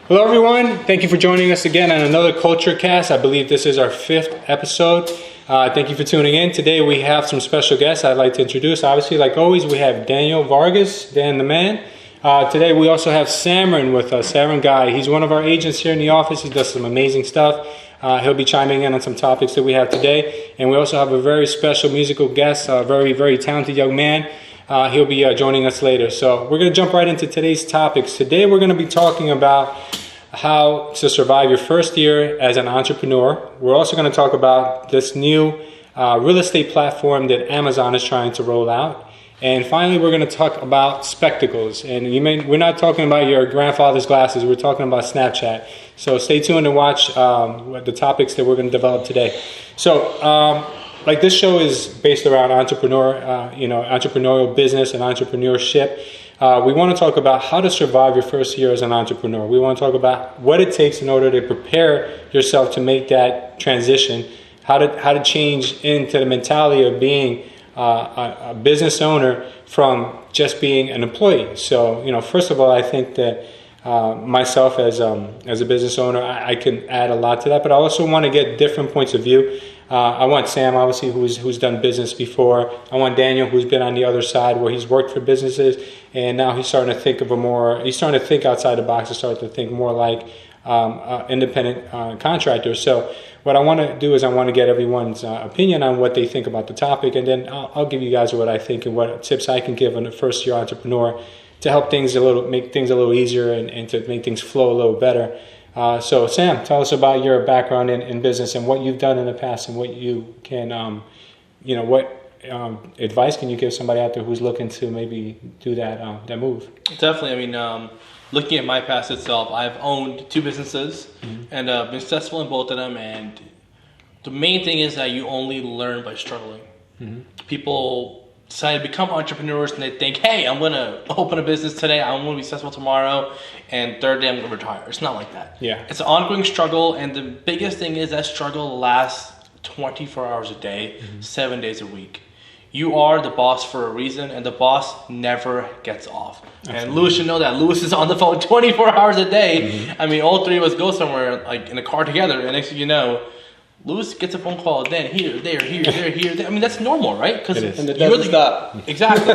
Hello everyone, thank you for joining us again on another Culturecast. I believe this is our 5th episode. Thank you for tuning in. Today we have some special guests I'd like to introduce. Obviously, like always, we have Daniel Vargas, Dan the Man. Today we also have Samron with us, Samron Guy. He's one of our agents here in the office. He does some amazing stuff. He'll be chiming in on some topics that we have today. And we also have a very special musical guest, a very, very talented young man. He'll be joining us later. So we're going to jump right into today's topics. Today we're going to be talking about how to survive your first year as an entrepreneur. We're also going to talk about this new real estate platform that Amazon is trying to roll out. And finally, we're going to talk about spectacles. And we're not talking about your grandfather's glasses. We're talking about Snapchat. So stay tuned and watch the topics that we're going to develop today. So, like this show is based around entrepreneurial business and entrepreneurship. We want to talk about how to survive your first year as an entrepreneur. We want to talk about what it takes in order to prepare yourself to make that transition, how to change into the mentality of being a business owner from just being an employee. So, first of all, I think that myself as a business owner, I can add a lot to that, but I also want to get different points of view. I want Sam, obviously, who's done business before. I want Daniel, who's been on the other side, where he's worked for businesses, and now he's starting to think he's starting to think outside the box and start to think more like independent contractors. So what I want to do is I want to get everyone's opinion on what they think about the topic, and then I'll give you guys what I think and what tips I can give on a first-year entrepreneur to help make things a little easier and to make things flow a little better. So Sam, tell us about your background in business and what you've done in the past and what you can, what advice can you give somebody out there who's looking to maybe do that move? Definitely. I mean, looking at my past itself, I've owned 2 businesses and been successful in both of them. And the main thing is that you only learn by struggling. People decide to become entrepreneurs and they think, hey, I'm going to open a business today, I'm going to be successful tomorrow, and third day I'm going to retire. It's not like that. Yeah. It's an ongoing struggle, and the biggest thing is that struggle lasts 24 hours a day, 7 days a week. You are the boss for a reason, and the boss never gets off. Absolutely. And Louis should know that. Louis is on the phone 24 hours a day. I mean, all 3 of us go somewhere like in a car together, and next thing you know, Louis gets a phone call, then here, there, there. I mean, that's normal, right? Because and it doesn't stop. Exactly.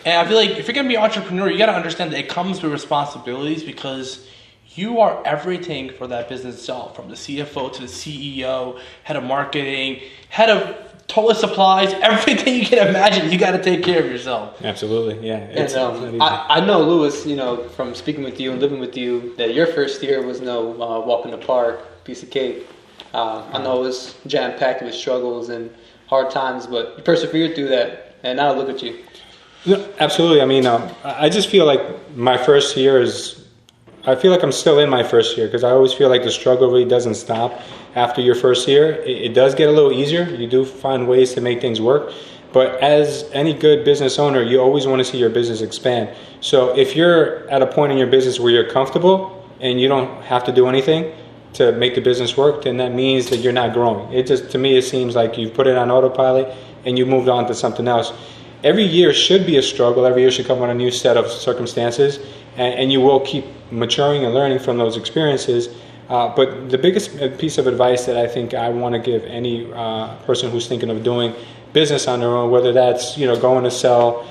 And I feel like if you're going to be an entrepreneur, you got to understand that it comes with responsibilities because you are everything for that business itself, from the CFO to the CEO, head of marketing, head of toilet supplies, everything you can imagine, you got to take care of yourself. Absolutely, yeah. I know, Louis, from speaking with you and living with you, that your first year was no walk in the park, piece of cake. I know it was jam-packed with struggles and hard times, but you persevered through that, and now look at you. No, absolutely. I mean, I just feel like my first year I feel like I'm still in my first year because I always feel like the struggle really doesn't stop after your first year. It does get a little easier. You do find ways to make things work. But as any good business owner, you always want to see your business expand. So if you're at a point in your business where you're comfortable and you don't have to do anything to make the business work, then that means that you're not growing. To me, it seems like you've put it on autopilot and you moved on to something else. Every year should be a struggle. Every year should come with a new set of circumstances, and you will keep maturing and learning from those experiences. But the biggest piece of advice that I think I want to give any person who's thinking of doing business on their own, whether that's going to sell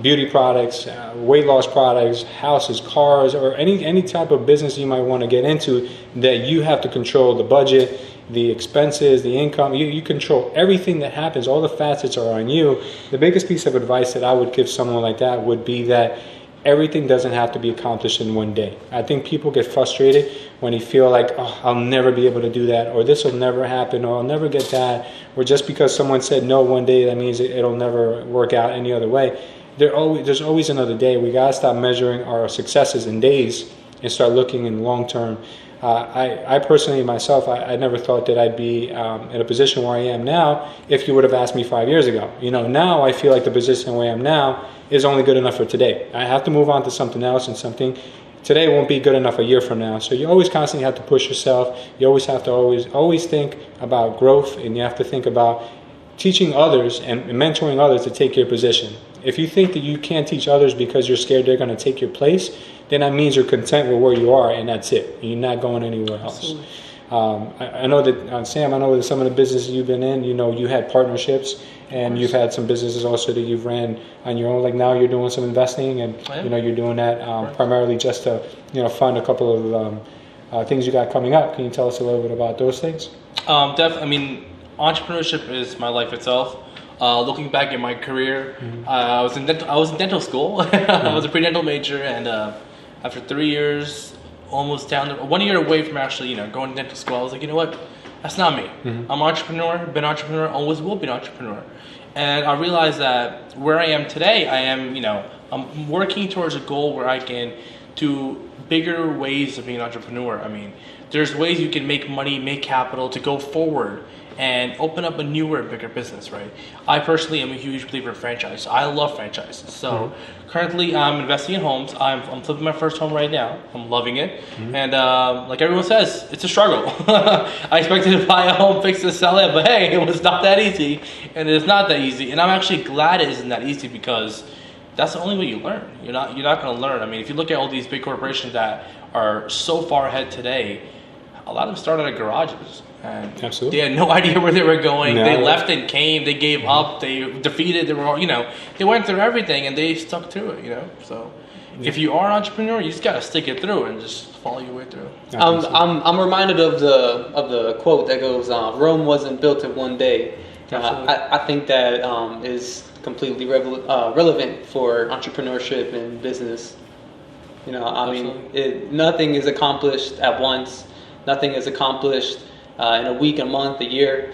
beauty products, weight loss products, houses, cars, or any type of business you might want to get into, that you have to control the budget, the expenses, the income. You control everything that happens. All the facets are on you. The biggest piece of advice that I would give someone like that would be that everything doesn't have to be accomplished in one day. I think people get frustrated when they feel like, oh, I'll never be able to do that, or this will never happen, or I'll never get that, or just because someone said no one day, that means it'll never work out any other way. There's always another day. We gotta stop measuring our successes in days and start looking in long term. I personally, myself, I never thought that I'd be in a position where I am now if you would have asked me 5 years ago. Now I feel like the position where I am now is only good enough for today. I have to move on to something else, and something today won't be good enough a year from now. So you always constantly have to push yourself. You always have to always think about growth, and you have to think about teaching others and mentoring others to take your position. If you think that you can't teach others because you're scared they're going to take your place, then that means you're content with where you are, and that's it. You're not going anywhere else. Absolutely. I know that, Sam, I know that some of the businesses you've been in, you had partnerships, and you've had some businesses also that you've ran on your own. Like now you're doing some investing, and you're doing that primarily just to fund a couple of things you got coming up. Can you tell us a little bit about those things? Definitely. I mean, entrepreneurship is my life itself. Looking back at my career, I was in dental school. I was a pre-dental major, and after 3 years, almost down 1 year away from actually going to dental school, I was like, you know what, that's not me. I'm an entrepreneur, been an entrepreneur, always will be an entrepreneur. And I realized that where I am today, I'm working towards a goal where I can do bigger ways of being an entrepreneur. I mean, there's ways you can make money, make capital to go forward and open up a newer, bigger business, right? I personally am a huge believer in franchise. I love franchises. So currently I'm investing in homes. I'm flipping my first home right now. I'm loving it. And like everyone says, it's a struggle. I expected to buy a home, fix it, sell it, but hey, it was not that easy. And it's not that easy. And I'm actually glad it isn't that easy, because that's the only way you learn. You're not going to learn. I mean, if you look at all these big corporations that are so far ahead today, a lot of them started at garages. And absolutely. They had no idea where they were going. No. They left and came. They gave up. They defeated. They were, they went through everything and they stuck through it. So, if you are an entrepreneur, you just gotta stick it through and just follow your way through. I'm reminded of the quote that goes, "Rome wasn't built in one day." I think that is completely relevant for entrepreneurship and business. I mean, nothing is accomplished at once. Nothing is accomplished in a week, a month, a year.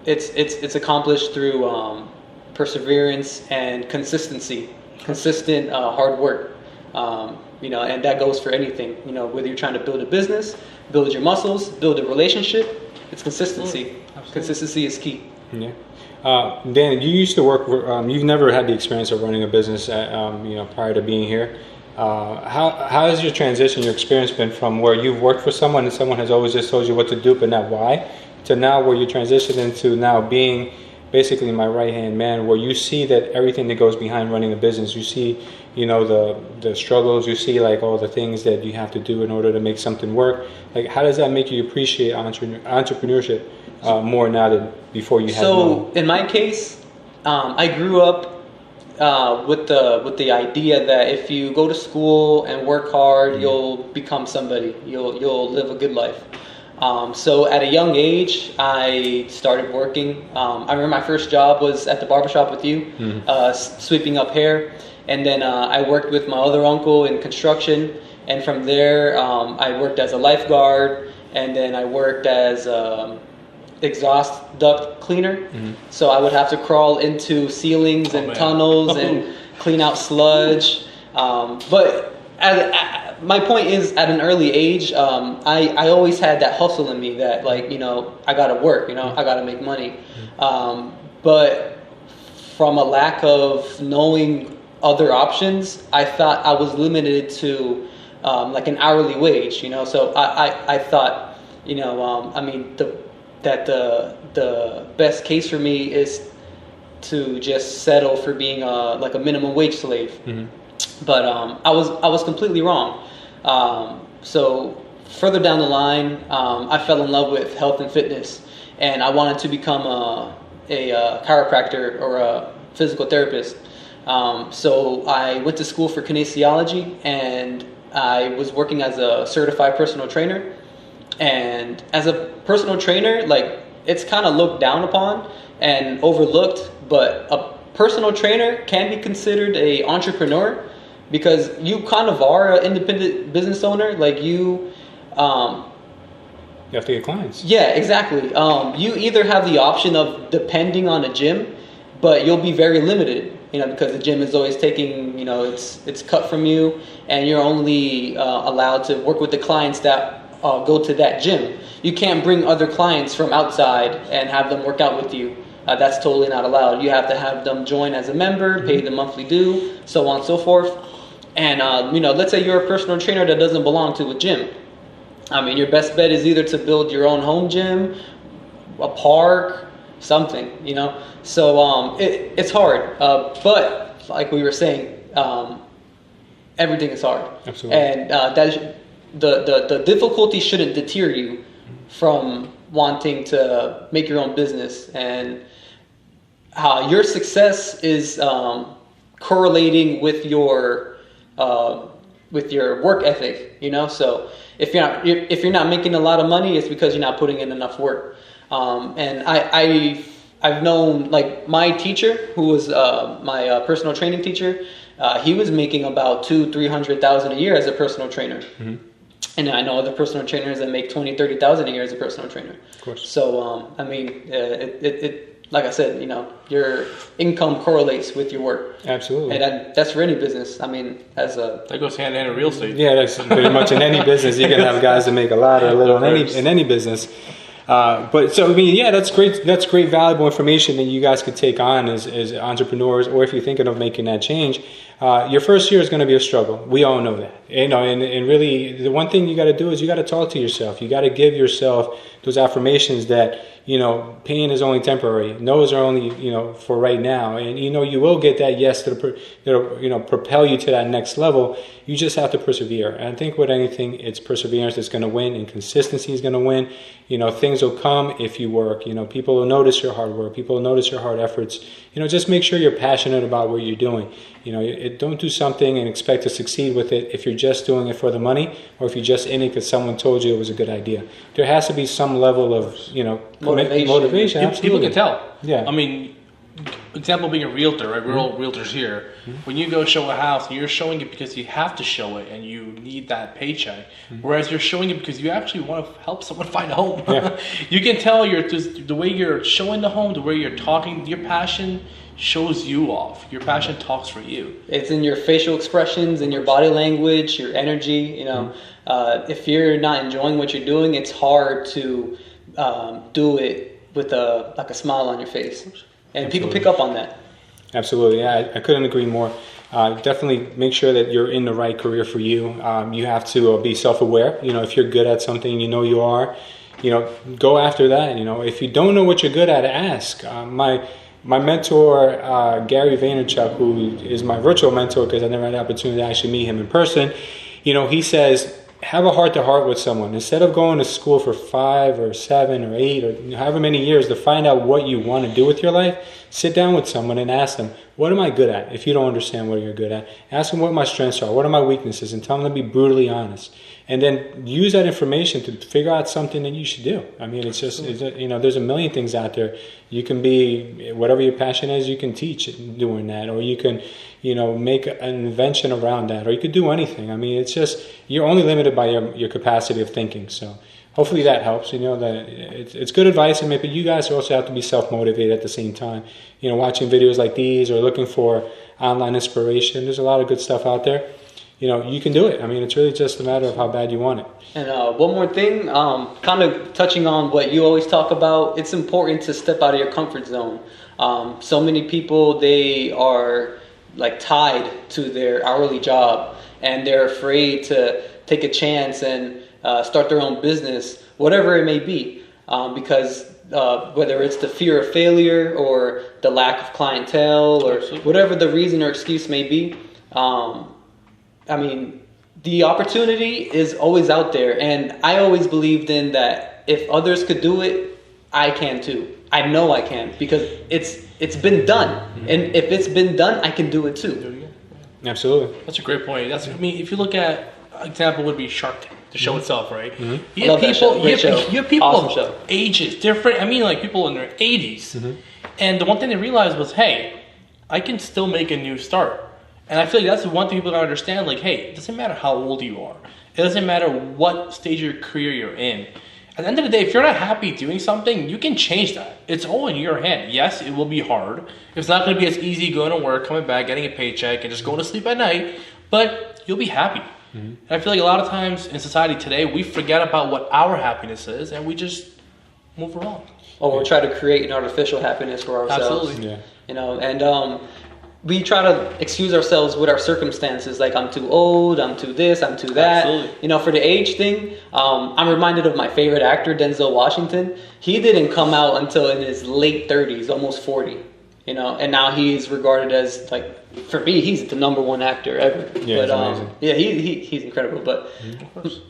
It's accomplished through perseverance and consistency, consistent hard work. And that goes for anything. Whether you're trying to build a business, build your muscles, build a relationship, it's consistency. Absolutely. Consistency is key. Yeah. Dan, you used to work. You've never had the experience of running a business, prior to being here. How has your transition, your experience been from where you've worked for someone and someone has always just told you what to do but not why, to now where you transition into now being basically my right-hand man, where you see that everything that goes behind running a business, you see, the struggles, you see like all the things that you have to do in order to make something work. Like, how does that make you appreciate entrepreneurship more now than before you had known? In my case, I grew up with the idea that if you go to school and work hard, you'll become somebody. You'll live a good life. So at a young age, I started working. I remember my first job was at the barbershop with you, sweeping up hair. And then I worked with my other uncle in construction. And from there, I worked as a lifeguard. And then I worked as exhaust duct cleaner. So I would have to crawl into ceilings and tunnels and clean out sludge. But my point is, at an early age, I always had that hustle in me that, like, I gotta work, I gotta make money. But from a lack of knowing other options, I thought I was limited to like an hourly wage, So I thought, that the best case for me is to just settle for being like a minimum wage slave. But I was completely wrong. So further down the line, I fell in love with health and fitness, and I wanted to become a chiropractor or a physical therapist. So I went to school for kinesiology, and I was working as a certified personal trainer. And as a personal trainer, like, it's kind of looked down upon and overlooked, but a personal trainer can be considered an entrepreneur, because you kind of are an independent business owner. Like, you have to get clients. Yeah, exactly. You either have the option of depending on a gym, but you'll be very limited, because the gym is always taking, it's cut from you, and you're only allowed to work with the clients that go to that gym. You can't bring other clients from outside and have them work out with you. That's totally not allowed. You have to have them join as a member, pay the monthly due, so on and so forth. And let's say you're a personal trainer that doesn't belong to a gym. Your best bet is either to build your own home gym, a park, something. So it's hard. But like we were saying, everything is hard. Absolutely. And that is, the difficulty shouldn't deter you from wanting to make your own business, and your success is correlating with your work ethic. So if you're not making a lot of money, it's because you're not putting in enough work. And I've known, like, my teacher, who was my personal training teacher. He was making about $200,000-$300,000 a year as a personal trainer. Mm-hmm. And I know other personal trainers that make $20,000-$30,000 a year as a personal trainer. Of course. So it like I said, your income correlates with your work. Absolutely. And that's for any business. I mean, that goes hand in hand in real estate. Yeah, that's pretty much in any business. You can have guys that make a lot or a little in any business. But so, I mean, yeah, that's great. That's great, valuable information that you guys could take on as entrepreneurs, or if you're thinking of making that change. Your first year is going to be a struggle. We all know that. And really, the one thing you got to do is you got to talk to yourself. You got to give yourself those affirmations that, pain is only temporary. No's are only, for right now. And, you will get that yes that'll propel you to that next level. You just have to persevere. And I think with anything, it's perseverance that's going to win, and consistency is going to win. Things will come if you work. People will notice your hard work. People will notice your hard efforts. Just make sure you're passionate about what you're doing. Don't do something and expect to succeed with it if you're just doing it for the money, or if you're just in it because someone told you it was a good idea. There has to be some level of, motivation. People can tell. Yeah. I mean, example being a realtor, right? We're all realtors here. Mm-hmm. When you go show a house, you're showing it because you have to show it and you need that paycheck. Mm-hmm. Whereas you're showing it because you actually want to help someone find a home. Yeah. You can tell the way you're showing the home, the way you're talking, your passion shows you off. Your passion talks for you. It's in your facial expressions, in your body language, your energy. If you're not enjoying what you're doing, it's hard to do it with a smile on your face. And Absolutely. People pick up on that. Absolutely. Yeah, I couldn't agree more. Definitely make sure that you're in the right career for you. You have to be self-aware. If you're good at something, you are, go after that. If you don't know what you're good at, ask. My mentor, Gary Vaynerchuk, who is my virtual mentor because I never had the opportunity to actually meet him in person, he says, have a heart-to-heart with someone. Instead of going to school for 5 or 7 or 8 or however many years to find out what you want to do with your life, sit down with someone and ask them, what am I good at? If you don't understand what you're good at, ask them what my strengths are, what are my weaknesses, and tell them to be brutally honest. And then use that information to figure out something that you should do. I mean, it's just, there's a million things out there. You can be, whatever your passion is, you can teach doing that, or you can, make an invention around that, or you could do anything. I mean, it's just, you're only limited by your capacity of thinking. So hopefully that helps. That it's good advice, and maybe you guys also have to be self-motivated at the same time. Watching videos like these or looking for online inspiration. There's a lot of good stuff out there. You can do it. I mean, it's really just a matter of how bad you want it. And one more thing, kind of touching on what you always talk about, it's important to step out of your comfort zone. So many people, they are like tied to their hourly job, and they're afraid to take a chance and start their own business, whatever it may be, because whether it's the fear of failure or the lack of clientele or whatever the reason or excuse may be. I mean, the opportunity is always out there, and I always believed in that if others could do it, I can too. I know I can because it's been done, and if it's been done, I can do it too. Absolutely, that's a great point. If you look at example would be Shark Tank, the show itself, right? Mm-hmm. You have people awesome of ages different. I mean, like people in their 80s, and the one thing they realized was, hey, I can still make a new start. And I feel like that's the one thing people gotta understand. Like, hey, it doesn't matter how old you are. It doesn't matter what stage of your career you're in. At the end of the day, if you're not happy doing something, you can change that. It's all in your hand. Yes, it will be hard. It's not going to be as easy going to work, coming back, getting a paycheck, and just going to sleep at night. But you'll be happy. Mm-hmm. And I feel like a lot of times in society today, we forget about what our happiness is, and we just move along. Or we'll try to create an artificial happiness for ourselves. Absolutely. Yeah. And we try to excuse ourselves with our circumstances, like I'm too old, I'm too this, I'm too that. Absolutely. For the age thing, I'm reminded of my favorite actor, Denzel Washington. He didn't come out until in his late 30s, almost 40. You know, and now he's regarded as, like, for me, he's the number one actor ever. Yeah, but, amazing. Yeah, he's incredible. But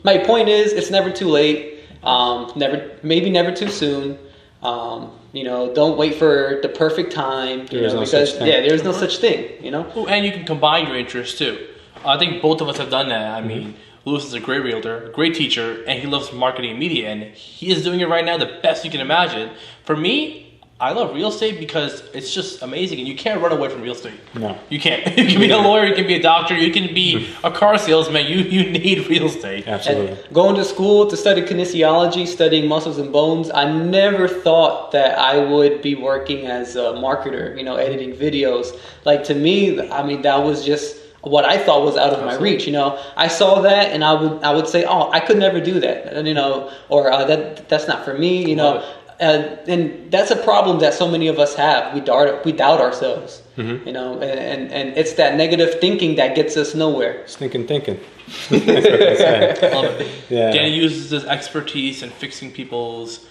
my point is, it's never too late. Never too soon. You know, don't wait for the perfect time. There's no such thing. You know, and you can combine your interests too. I think both of us have done that. I mean, Lewis is a great realtor, a great teacher, and he loves marketing and media, and he is doing it right now the best you can imagine. For me, I love real estate because it's just amazing, and you can't run away from real estate. No. You can't. You can be a lawyer, you can be a doctor, you can be a car salesman. You need real estate. Absolutely. And going to school to study kinesiology, studying muscles and bones, I never thought that I would be working as a marketer, you know, editing videos. Like, to me, I mean, that was just what I thought was out of my reach. You know, I saw that and I would say, oh, I could never do that, and, you know, or that's not for me, you know. And that's a problem that so many of us have. We doubt ourselves, you know, and it's that negative thinking that gets us nowhere. Stinking thinking. Love it. Yeah. Danny uses his expertise in fixing people's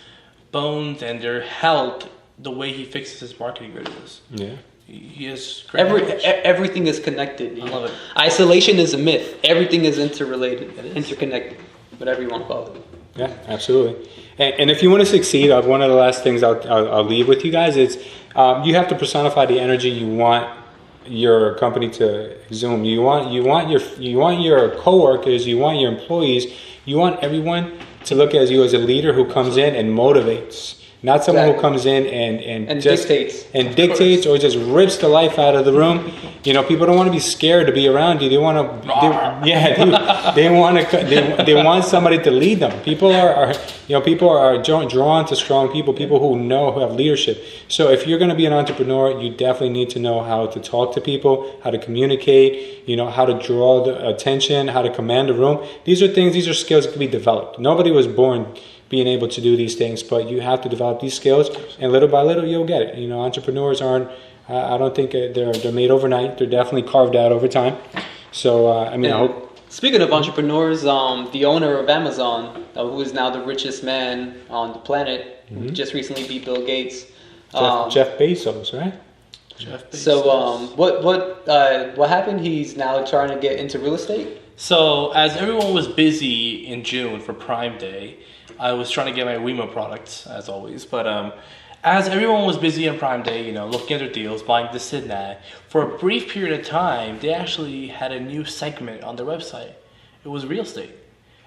bones and their health the way he fixes his marketing videos. Yeah. He is great. Everything is connected. I love it. Isolation is a myth. Everything is interrelated, interconnected, whatever you want to call it. Yeah, absolutely. And if you want to succeed, one of the last things I'll leave with you guys is you have to personify the energy you want your company to exude. You want your coworkers, you want your employees, you want everyone to look at you as a leader who comes in and motivates. Not someone who comes in and just dictates or just rips the life out of the room. You know, people don't want to be scared to be around you. They want to, they want somebody to lead them. People are drawn to strong people who have leadership. So if you're going to be an entrepreneur, you definitely need to know how to talk to people, how to communicate, you know, how to draw the attention, how to command a room. These are skills that can be developed. Nobody was born being able to do these things, but you have to develop these skills, and little by little you'll get it. You know, entrepreneurs aren't. I don't think they're made overnight. They're definitely carved out over time. So I hope. Speaking of entrepreneurs, the owner of Amazon, who is now the richest man on the planet, just recently beat Bill Gates. Jeff Bezos, right? Jeff Bezos. So what happened? He's now trying to get into real estate. So as everyone was busy in June for Prime Day, I was trying to get my Wemo products, as always. But as everyone was busy on Prime Day, you know, looking at their deals, buying this and that, for a brief period of time, they actually had a new segment on their website. It was real estate.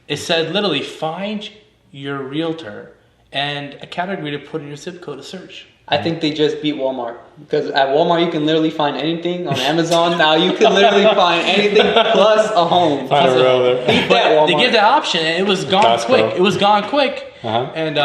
It said literally, find your realtor, and a category to put in your zip code to search. I think they just beat Walmart, because at Walmart you can literally find anything. On Amazon now you can literally find anything plus a home. Beat that Walmart. They give that option, and it was gone quick. It was gone quick, and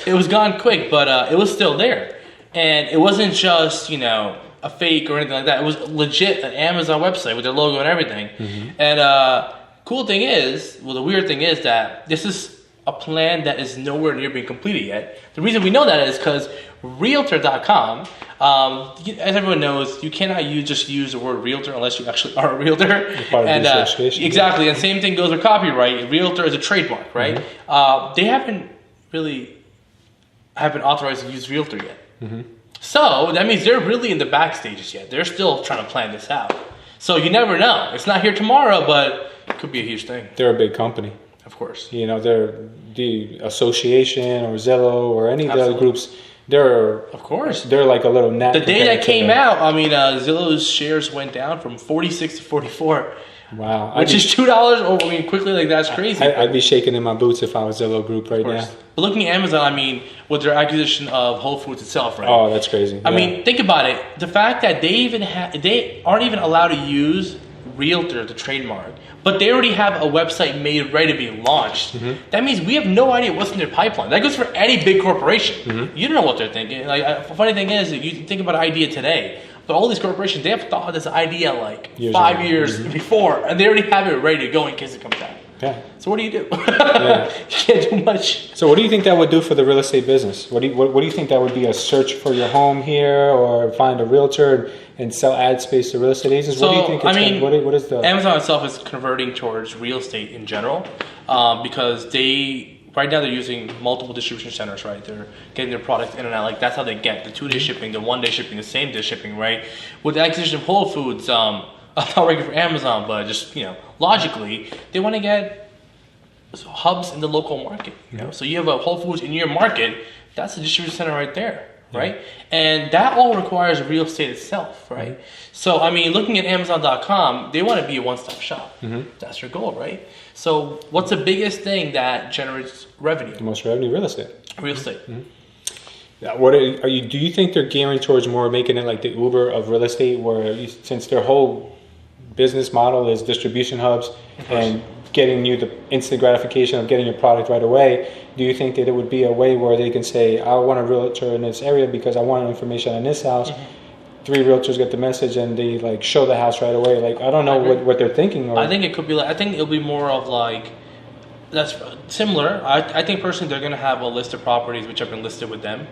it was gone quick, but it was still there, and it wasn't just, you know, a fake or anything like that. It was legit an Amazon website with their logo and everything. And the weird thing is that this is a plan that is nowhere near being completed yet. The reason we know that is because Realtor.com, as everyone knows, you cannot just use the word realtor unless you actually are a realtor. And exactly, and same thing goes with copyright. Realtor is a trademark, right? They haven't authorized to use realtor yet. So that means they're really in the back stages yet. They're still trying to plan this out. So you never know. It's not here tomorrow, but it could be a huge thing. They're a big company. Of course. You know, they're the association or Zillow or any of the other groups. They're like a little net. The day that came out, I mean, Zillow's shares went down from 46 to 44. Wow. Which is $2 quickly, like, that's crazy. I'd be shaking in my boots if I was Zillow Group right now. But looking at Amazon, I mean, with their acquisition of Whole Foods itself, right? Oh, that's crazy. I mean, think about it. The fact that they aren't even allowed to use Realtor, the trademark, but they already have a website made ready to be launched. That means we have no idea what's in their pipeline. That goes for any big corporation. You don't know what they're thinking. Like, funny thing is, you think about an idea today, but all these corporations, they have thought of this idea like 5 years before, and they already have it ready to go in case it comes out. Yeah. So what do? You can't do much. So what do you think that would do for the real estate business? What do you think that would be? A search for your home here, or find a realtor and sell ad space to real estate agents? So, what do you think? What is the Amazon itself is converting towards real estate in general, because they right now they're using multiple distribution centers, right? They're getting their products in and out. Like that's how they get the 2-day shipping, the 1-day shipping, the same day shipping, right? With the acquisition of Whole Foods, I'm not working for Amazon, but just logically, they want to get hubs in the local market. So you have a Whole Foods in your market, that's the distribution center right there. Right? And that all requires real estate itself, right? So, I mean, looking at Amazon.com, they want to be a one-stop shop. That's your goal, right? So, what's the biggest thing that generates revenue? The most revenue, real estate. Real estate. Now, do you think they're gearing towards more making it like the Uber of real estate, where since their whole business model is distribution hubs and getting you the instant gratification of getting your product right away, do you think that it would be a way where they can say, I want a realtor in this area because I want information on this house? 3 realtors get the message and they like show the house right away. Like, I don't know what they're thinking. I think it could be like, I think it'll be more of like, that's similar. I think personally they're going to have a list of properties which have been listed with them,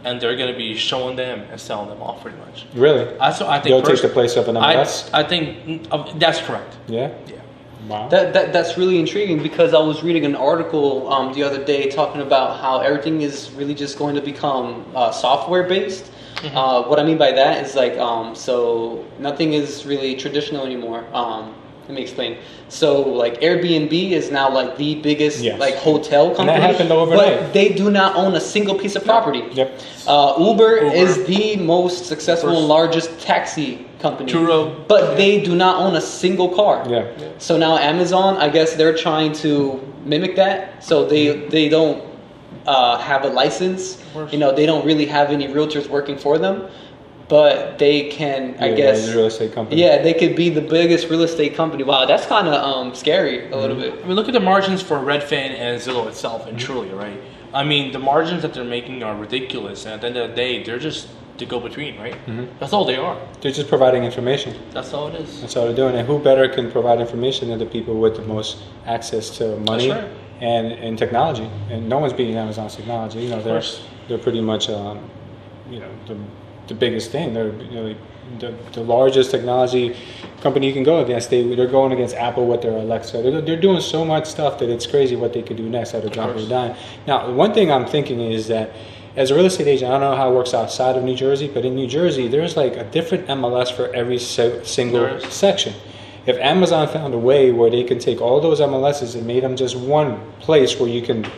and they're going to be showing them and selling them off pretty much. Really? I think they'll take the place of an MLS? I think that's correct. Yeah? Yeah. Wow. That's really intriguing, because I was reading an article the other day talking about how everything is really just going to become software based. What I mean by that is like so nothing is really traditional anymore. Let me explain. So like Airbnb is now like the biggest like hotel company. And that happened overnight. But they do not own a single piece of property. Yep. Uber is the most successful and largest taxi company. Turo. But they do not own a single car. Yeah. So now Amazon, I guess they're trying to mimic that. So they don't have a license. They don't really have any realtors working for them. But they can, I guess, real estate company. Yeah, they could be the biggest real estate company. Wow, that's kind of scary a little bit. I mean, look at the margins for Redfin and Zillow itself, and Truly, right? I mean, the margins that they're making are ridiculous, and at the end of the day, they're just the go-between, right? That's all they are. They're just providing information. That's all it is. That's all they're doing. And who better can provide information than the people with the most access to money and technology? And no one's beating Amazon's technology. They're pretty much, the biggest thing. They're the largest technology company you can go against. They're going against Apple with their Alexa. They're doing so much stuff that it's crazy what they could do next at a drop of a dime. Now, one thing I'm thinking is that as a real estate agent, I don't know how it works outside of New Jersey, but in New Jersey, there's like a different MLS for every single section. If Amazon found a way where they can take all those MLSs and made them just one place where you can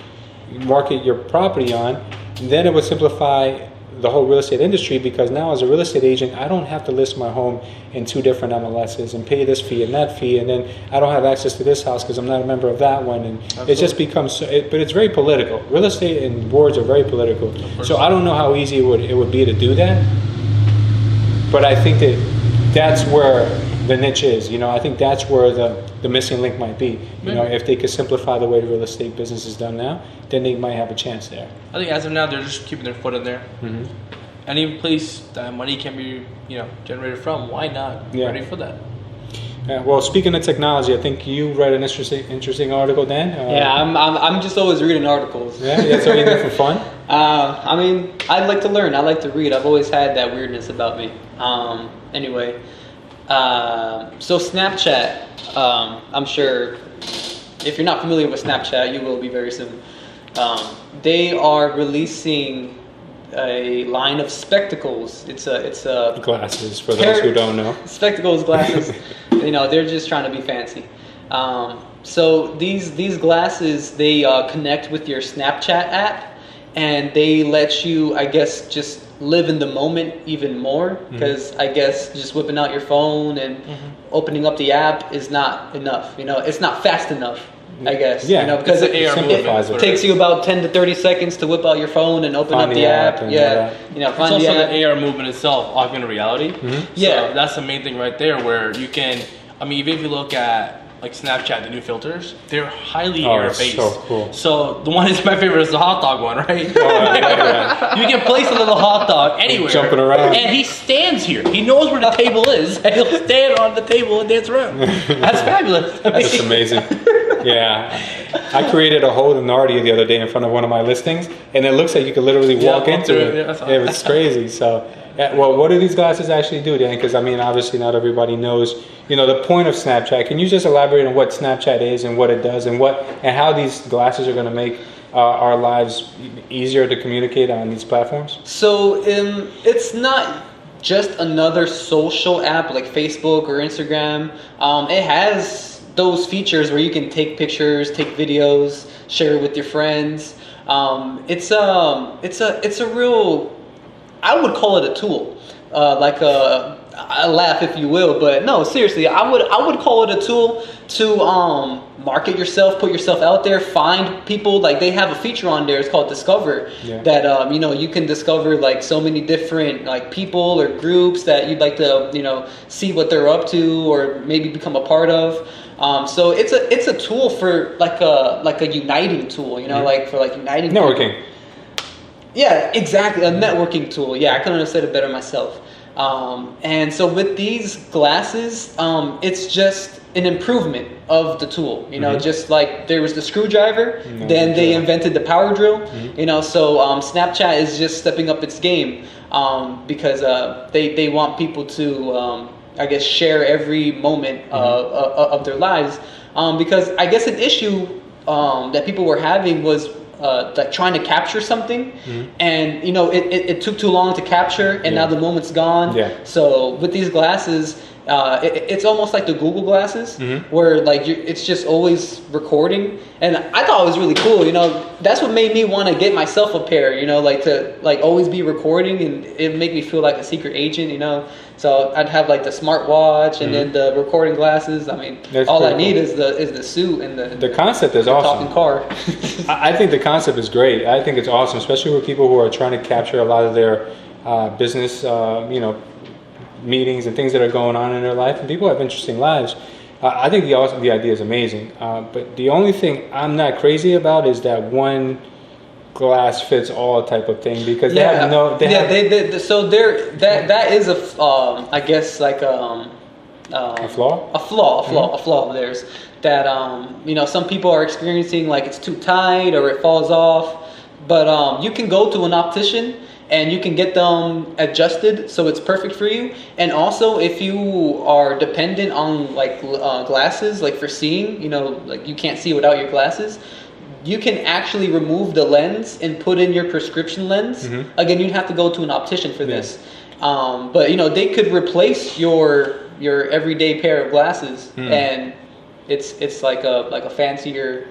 market your property on, then it would simplify the whole real estate industry, because now as a real estate agent, I don't have to list my home in 2 different MLSs and pay this fee and that fee, and then I don't have access to this house because I'm not a member of that one, and it just becomes. But it's very political. Real estate and boards are very political. So I don't know how easy it would be to do that, but I think that's where the niche is. I think that's where the missing link might be. If they could simplify the way the real estate business is done now, then they might have a chance there. I think as of now, they're just keeping their foot in there. Any place that money can be, generated from, why not? Ready for that. Well, speaking of technology, I think you read an interesting article, Dan. I'm just always reading articles. Yeah, so you do it for fun. I mean, I like to learn. I like to read. I've always had that weirdness about me. Anyway. So Snapchat, I'm sure if you're not familiar with Snapchat, you will be very soon. They are releasing a line of spectacles. It's a glasses for those who don't know. Spectacles, glasses. They're just trying to be fancy. So these glasses, they connect with your Snapchat app, and they let you, I guess, just live in the moment even more, because I guess just whipping out your phone and opening up the app is not enough. It's not fast enough, I guess. Yeah, because it takes you about 10 to 30 seconds to whip out your phone and open up the app. Find it's also the AR movement itself, augmented reality. Yeah, that's the main thing right there, where you can. I mean, even if you look at like Snapchat, the new filters, they're highly AR-based. So cool. So the one that's my favorite is the hot dog one, right? Oh, I like that. You can place a little hot dog anywhere. Jumping around. And he stands here. He knows where the table is, and he'll stand on the table and dance around. That's fabulous. That's amazing. Yeah. I created a whole Nardia the other day in front of one of my listings, and it looks like you could literally walk into it. It was crazy. So, well, what do these glasses actually do, Dan? Because, I mean, obviously not everybody knows, the point of Snapchat. Can you just elaborate on what Snapchat is and what it does and how these glasses are going to make our lives easier to communicate on these platforms? So it's not just another social app like Facebook or Instagram. It has those features where you can take pictures, take videos, share it with your friends. It's a real, I would call it a tool, like I laugh if you will, but no, seriously, I would call it a tool to market yourself, put yourself out there, find people. Like they have a feature on there, it's called Discover, that you can discover like so many different like people or groups that you'd like to see what they're up to or maybe become a part of. So it's a tool for like a uniting tool, like for like uniting networking. People. Yeah, exactly, a networking tool. Yeah, I couldn't have said it better myself. And so with these glasses, it's just an improvement of the tool, just like there was the screwdriver, then they invented the power drill, so Snapchat is just stepping up its game, because they want people to, I guess, share every moment of their lives, because I guess an issue that people were having was like trying to capture something, and it took too long to capture, and now the moment's gone. So with these glasses, it's almost like the Google glasses, where like it's just always recording, and I thought it was really cool. That's what made me want to get myself a pair. Like to like always be recording, and it made me feel like a secret agent. So I'd have like the smartwatch and then the recording glasses. I mean, all I need is the suit and the concept is awesome. Talking car. I think the concept is great. I think it's awesome, especially with people who are trying to capture a lot of their business, meetings and things that are going on in their life. And people have interesting lives. I think the idea is amazing. But the only thing I'm not crazy about is that one glass fits all type of thing, because that is I guess like a flaw of theirs, that some people are experiencing, like it's too tight or it falls off, but you can go to an optician and you can get them adjusted so it's perfect for you. And also, if you are dependent on like glasses, like for seeing, like you can't see without your glasses, you can actually remove the lens and put in your prescription lens. Again, you'd have to go to an optician for this. But they could replace your everyday pair of glasses, and it's like a fancier,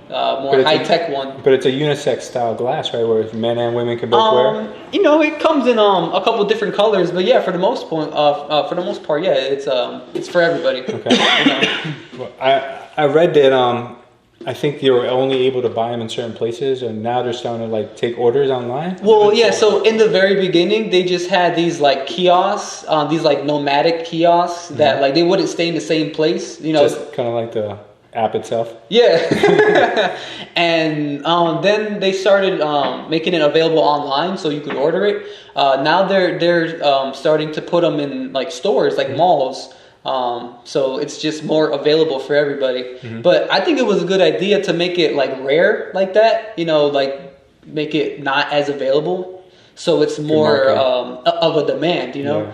more high tech one. But it's a unisex style glass, right? Where men and women can both wear. It comes in a couple different colors, but yeah, for the most part, yeah, it's for everybody. Okay. Well, I read that I think they were only able to buy them in certain places, and now they're starting to like take orders online. Well, yeah. So in the very beginning, they just had these like kiosks, these like nomadic kiosks that like they wouldn't stay in the same place. Just kind of like the app itself. Yeah. And then they started making it available online, so you could order it. Now they're starting to put them in like stores, like malls. So it's just more available for everybody. But I think it was a good idea to make it like rare like that, like make it not as available, so it's more of a demand, Yeah.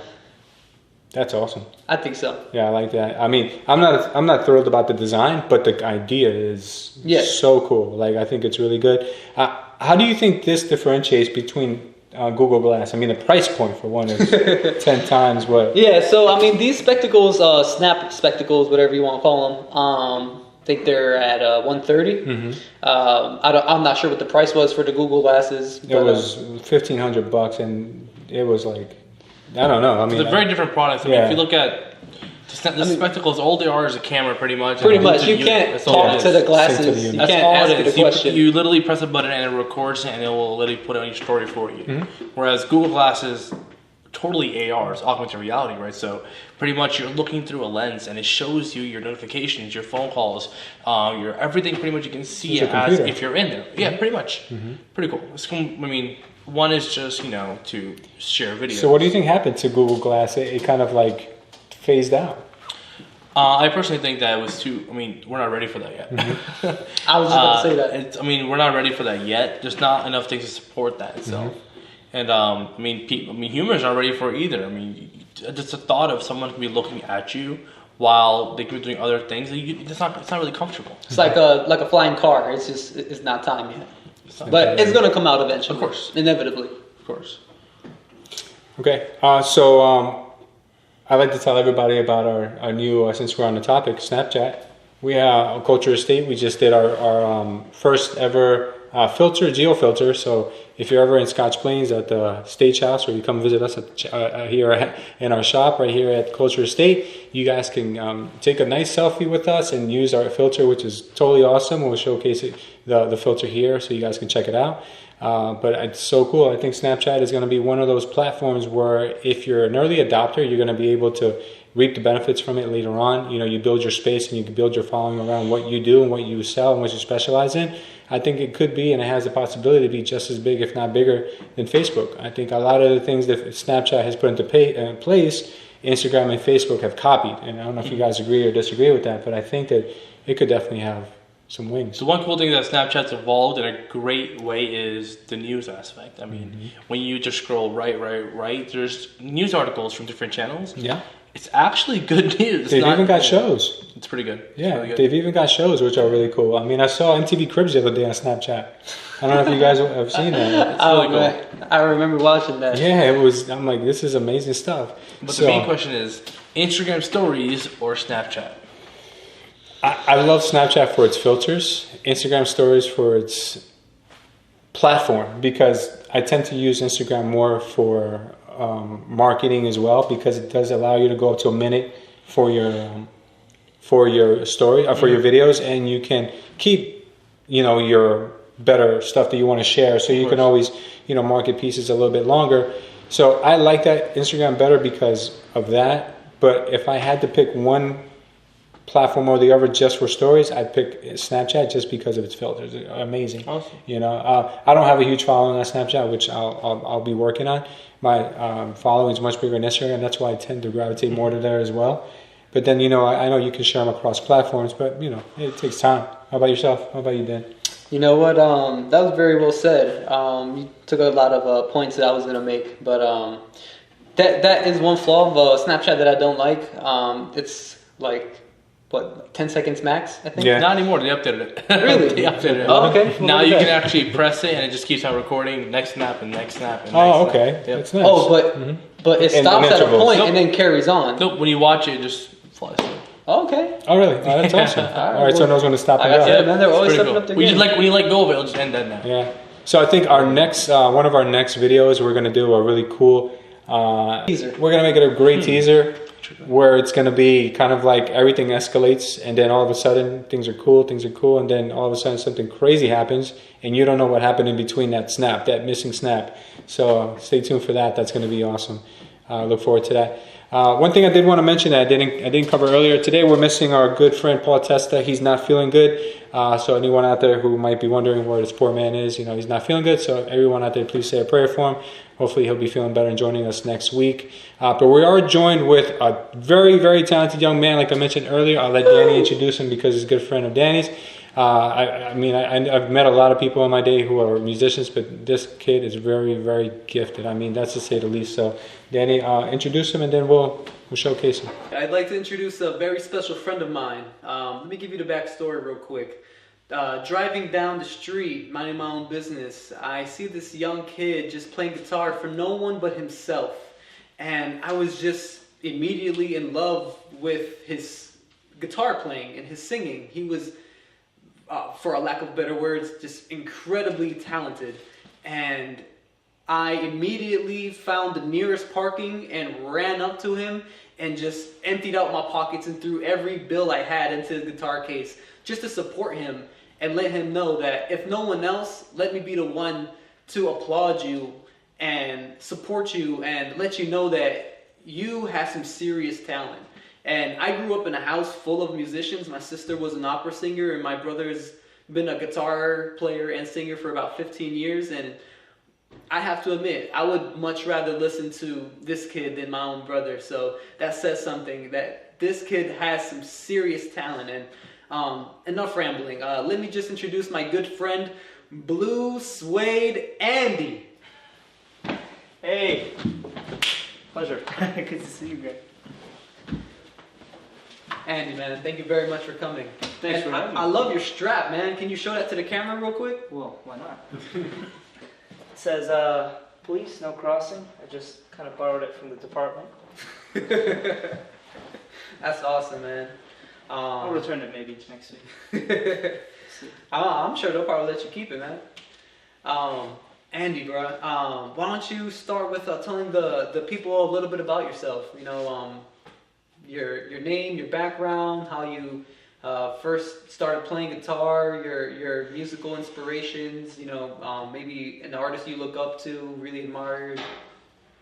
That's awesome. I think so. Yeah, I like that. I mean, I'm not thrilled about the design, but the idea is so cool. Like, I think it's really good. How do you think this differentiates between Google Glass? I mean, the price point for one is 10 times what? Yeah, so I mean, these spectacles, Snap spectacles, whatever you want to call them, I think they're at $130. I'm not sure what the price was for the Google glasses. It was $1,500, and it was like, I don't know. I mean, they're very different products. I mean, if you look at the spectacles, all they are is a camera, pretty much. Pretty much, you can't talk to the glasses. You can't ask it a question. You literally press a button and it records it, and it will literally put it on your story for you. Whereas Google Glasses, totally AR, it's augmented reality, right? So pretty much you're looking through a lens, and it shows you your notifications, your phone calls, your everything. Pretty much you can see it as if you're in there. Yeah, pretty much. Pretty cool. One is just to share videos. So what do you think happened to Google Glass? It kind of like phased out. I personally think that it was too. I mean, we're not ready for that yet. I was just about to say that. We're not ready for that yet. There's not enough things to support that itself. And humans aren't ready for it either. I mean, just the thought of someone can be looking at you while they could be doing other things, it's not really comfortable. It's like a flying car. It's not time yet. But it's gonna come out eventually. Of course. Inevitably. Of course. Okay, so I'd like to tell everybody about our new, since we're on the topic, Snapchat. We have Culture Estate. We just did our first ever filter, geo filter. So if you're ever in Scotch Plains at the Stage House, or you come visit us at, here in our shop right here at Culture Estate, you guys can take a nice selfie with us and use our filter, which is totally awesome. We'll showcase the filter here so you guys can check it out. But it's so cool. I think Snapchat is going to be one of those platforms where if you're an early adopter, you're going to be able to reap the benefits from it later on. You know, you build your space and you can build your following around what you do and what you sell and what you specialize in. I think it could be, and it has the possibility to be just as big, if not bigger, than Facebook. I think a lot of the things that Snapchat has put into place, Instagram and Facebook have copied. And I don't know if you guys agree or disagree with that, but I think that it could definitely have some wings. So one cool thing that Snapchat's evolved in a great way is the news aspect. I mean, when you just scroll right, there's news articles from different channels. Yeah. It's actually good news. They've even got shows. It's pretty good. Yeah, really good. they've even got shows which are really cool. I mean, I saw MTV Cribs the other day on Snapchat. I don't know if you guys have seen that. It's really cool. Man. I remember watching that. Yeah, it was. I'm like, this is amazing stuff. But the main question is, Instagram Stories or Snapchat? I love Snapchat for its filters, Instagram Stories for its platform, because I tend to use Instagram more for marketing as well, because it does allow you to go up to a minute for your story or for your videos, and you can keep your better stuff that you want to share, so you can always market pieces a little bit longer. So I like that Instagram better because of that. But if I had to pick one platform or the other just for stories, I'd pick Snapchat just because of its filters. They're amazing. Awesome. I don't have a huge following on Snapchat, which I'll be working on. My following is much bigger on Instagram. That's why I tend to gravitate more to there as well. But then I know you can share them across platforms, but it takes time. How about yourself? How about you, Dan? You know what? That was very well said. You took a lot of points that I was going to make, but that is one flaw of Snapchat that I don't like. It's like, 10 seconds max, I think? Yeah. Not anymore. They updated it. Really? They updated it. Oh, okay. Now you can actually press it and it just keeps on recording. Next snap and next snap. And Oh, next okay. Snap. Yep. That's nice. Oh, but it stops at a intervals. point Nope. and then carries on. Nope. When you watch it, it just flies through. Oh, okay. Oh, really? Oh, that's awesome. All right, so it knows when to stop and I got go. you. Man, they're always It's pretty stepping up their When you game. when you let go of it, it'll just end that now. Yeah. So I think our next one of our next videos, we're gonna do a really cool Teaser. We're gonna make it a great teaser where it's gonna be kind of like everything escalates, and then all of a sudden things are cool, and then all of a sudden something crazy happens, and you don't know what happened in between that missing snap. So stay tuned for that. That's gonna be awesome. Look forward to that. One thing I did want to mention that I didn't cover earlier today, we're missing our good friend Paul Testa. He's not feeling good. So anyone out there who might be wondering where this poor man is, he's not feeling good. So everyone out there, please say a prayer for him. Hopefully he'll be feeling better and joining us next week. But we are joined with a very, very talented young man, like I mentioned earlier. I'll let Danny introduce him because he's a good friend of Danny's. I've met a lot of people in my day who are musicians, but this kid is very, very gifted. I mean, that's to say the least. So, Danny, introduce him, and then we'll showcase him. I'd like to introduce a very special friend of mine. Let me give you the backstory real quick. Driving down the street, minding my own business, I see this young kid just playing guitar for no one but himself. And I was just immediately in love with his guitar playing and his singing. He was, for a lack of better words, just incredibly talented. And I immediately found the nearest parking and ran up to him and just emptied out my pockets and threw every bill I had into his guitar case just to support him and let him know that if no one else, let me be the one to applaud you and support you and let you know that you have some serious talent. And I grew up in a house full of musicians. My sister was an opera singer and my brother's been a guitar player and singer for about 15 years. And I have to admit, I would much rather listen to this kid than my own brother. So that says something, that this kid has some serious talent. And enough rambling. Let me just introduce my good friend, Blue Suede Andy. Hey, pleasure. Good to see you, Greg. Andy, man, thank you very much for coming. Thanks for having me. I love your strap, man. Can you show that to the camera real quick? Well, why not? It says, police, no crossing. I just kind of borrowed it from the department. That's awesome, man. I'll return it maybe next week. I'm sure they'll probably let you keep it, man. Andy, bro, why don't you start with telling the people a little bit about yourself? You know, your name, your background, how you first started playing guitar, your musical inspirations. You know, maybe an artist you look up to, really admire.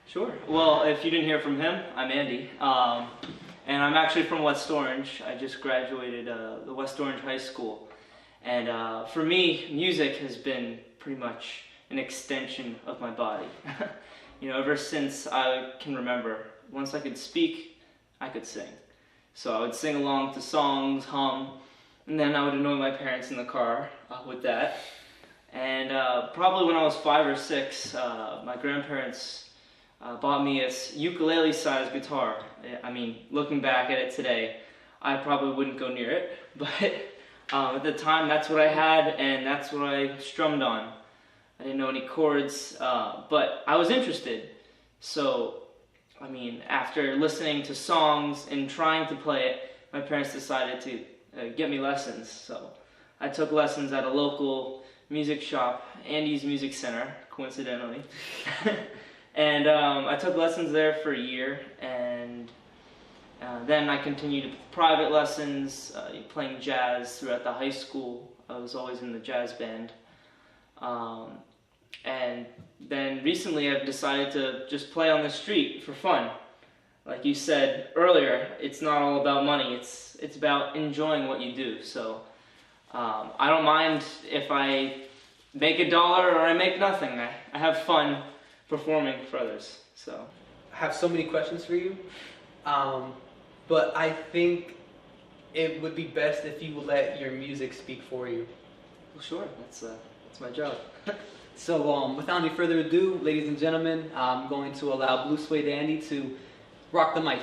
Sure. Well, if you didn't hear from him, I'm Andy. And I'm actually from West Orange. I just graduated the West Orange High School. And for me, music has been pretty much an extension of my body. You know, ever since I can remember, once I could speak, I could sing. So I would sing along to songs, hum, and then I would annoy my parents in the car with that. And probably when I was 5 or 6, my grandparents bought me a ukulele-sized guitar. I mean, looking back at it today, I probably wouldn't go near it, but at the time, that's what I had, and that's what I strummed on. I didn't know any chords, but I was interested. So, I mean, after listening to songs and trying to play it, my parents decided to get me lessons. So, I took lessons at a local music shop, Andy's Music Center, coincidentally. And I took lessons there for a year, and then I continued private lessons, playing jazz throughout the high school. I was always in the jazz band. And then recently I've decided to just play on the street for fun. Like you said earlier, it's not all about money, it's about enjoying what you do. So I don't mind if I make $1 or I make nothing. I have fun performing for others. So I have so many questions for you, but I think it would be best if you would let your music speak for you. well, sure, that's my job. So without any further ado, ladies and gentlemen, I'm going to allow Blue Suede Andy to rock the mic.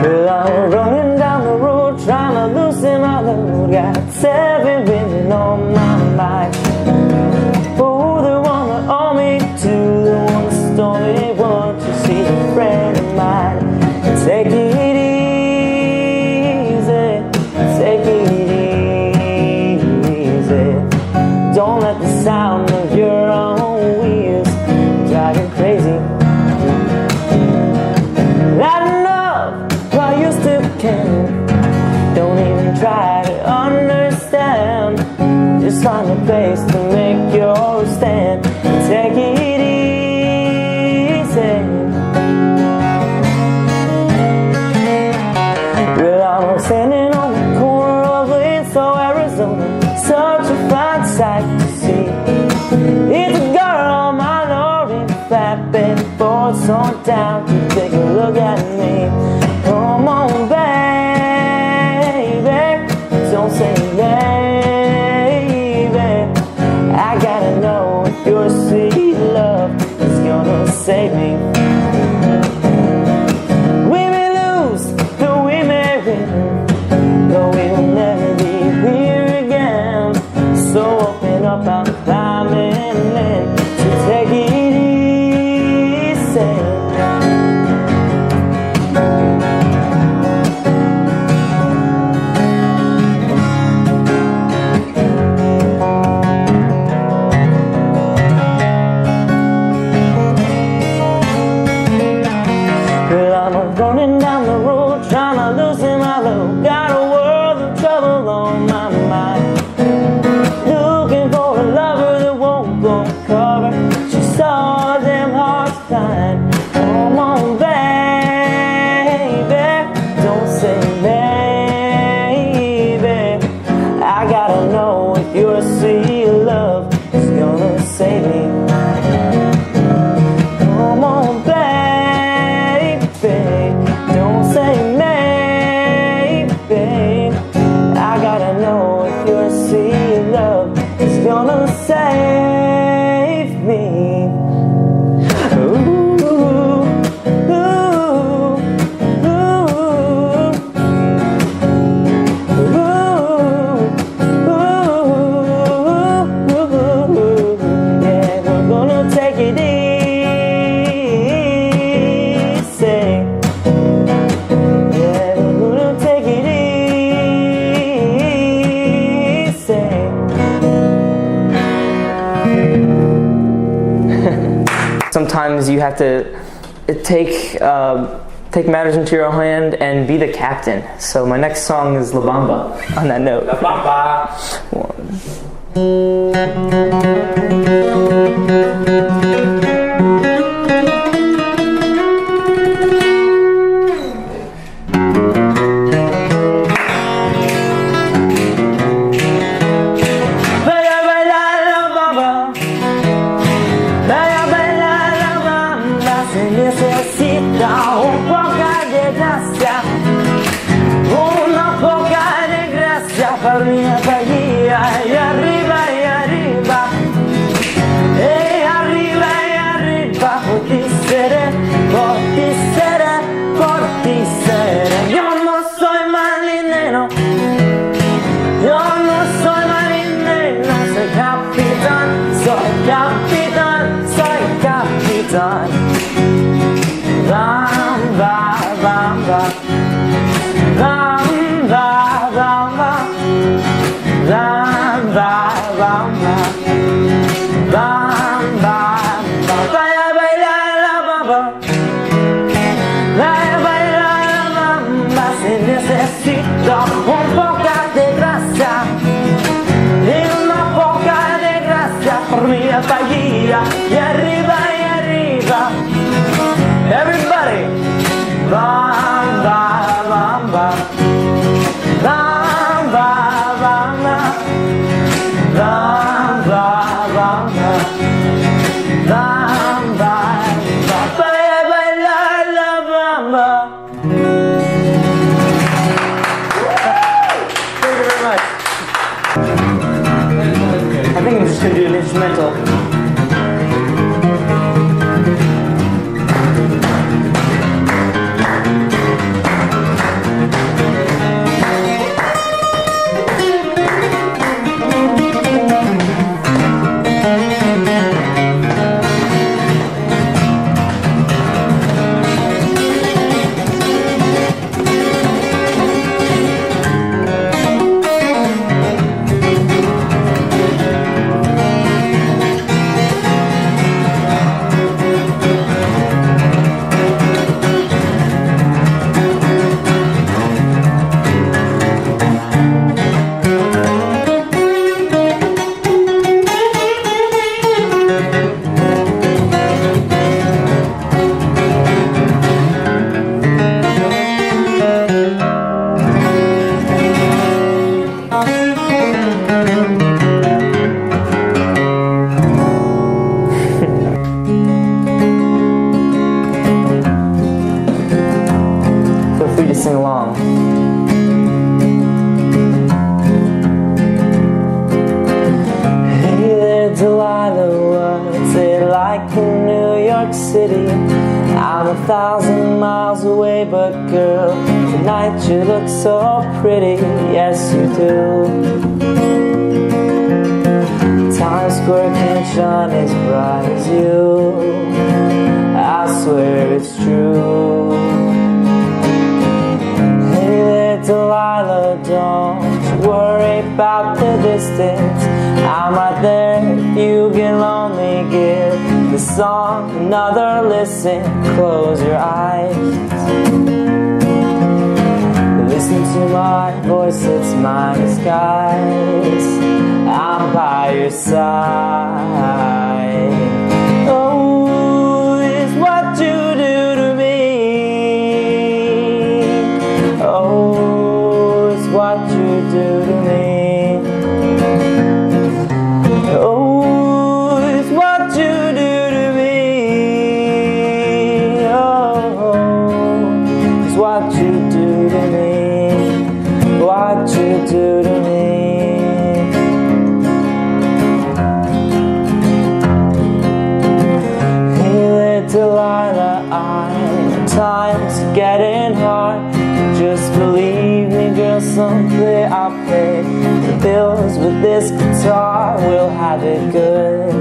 Well, I'm running down the road trying to loosen my load. Got 7 women on my mind. Oh, the one that owe me two, the one that stole me one to see a friend of mine. Take it easy, take it easy. Don't let the sound of your own wheels drive you crazy. Not enough while you still can. Don't even try to understand. Just find a place to make your stand. Take it easy. Well, I'm standing on the corner of Linso, Arizona. Such a fine sight to see. It's a girl, my lorry, flatbed, boards on down to take a look at me. Come on, baby, don't say baby. I gotta know if your sweet love is gonna save me. We may lose, though we may win, though we will never be here again. So open up, I'm climbing in. So take it easy. Well, I'm running down the road trying to loosen my load. Got a world of trouble on my mind. Looking for a lover that won't go cover. She saw them hearts blind. Come on, baby, don't say baby. I gotta know if your sweet love is gonna save me. Come on, baby, don't say maybe. sometimes you have to take matters into your own hand and be the captain. So my next song is La Bamba. On that note. La Bamba. Everybody, bamba, bamba, bamba, bamba, bamba, bamba, bamba, bailar la bamba. Thank you very much. I think I'm just gonna do an instrumental. Sing along. Hey there, Delilah, what's it like in New York City? I'm 1,000 miles away, but girl, tonight you look so pretty. Yes, you do. Times Square can't shine as bright as you. I swear it's true. Delilah, don't you worry about the distance. I'm right there if you get lonely. Give the song another listen. Close your eyes. Listen to my voice, it's my disguise. I'm by your side. Oh, it's what you do to me. Oh, what you do to me. Oh, it's what you do to me. Oh, it's what you do to me. What you do to me. Hey there, Delilah, time's getting hard. Just believe me, girl, someday I'll pay the bills with this guitar. We'll have it good.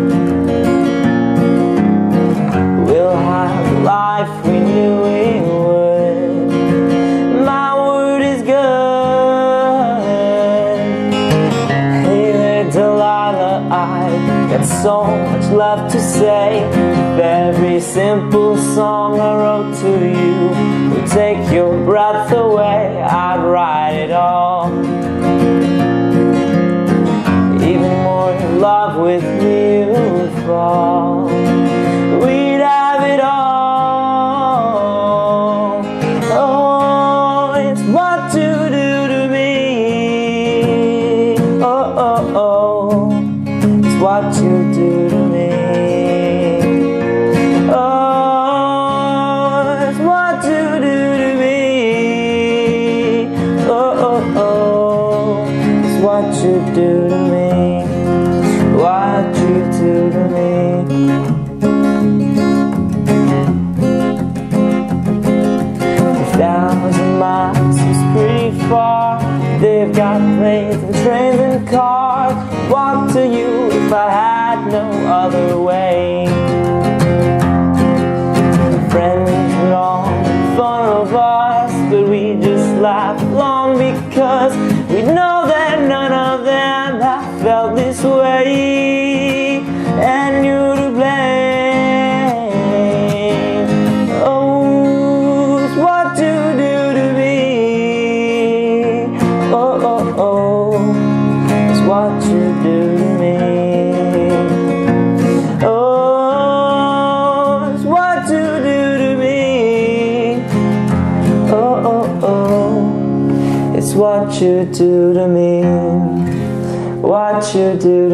We'll have the life we knew we would. My word is good. Hey there, Delilah, I got so much left to say. If every simple song I wrote to you would take your breath away, I'd write it all. Even more in love with you would fall. We'd have it all. Oh, it's what you do to me. Oh, oh, oh, it's what you do to me. Oh, it's what you do to me. Oh, oh, oh, it's what you do to me. What you do to me. 1,000 miles is pretty far. They've got planes and trains and cars. Walk to you if I had no other way. Friends were all fun of us, but we just laughed long because we know that none of them have felt this way, and you're to blame. Oh, it's what you do to me. Oh, oh, oh, it's what you do to me. Oh, it's what you do to me. Oh, oh, oh, it's what you do to me. What you do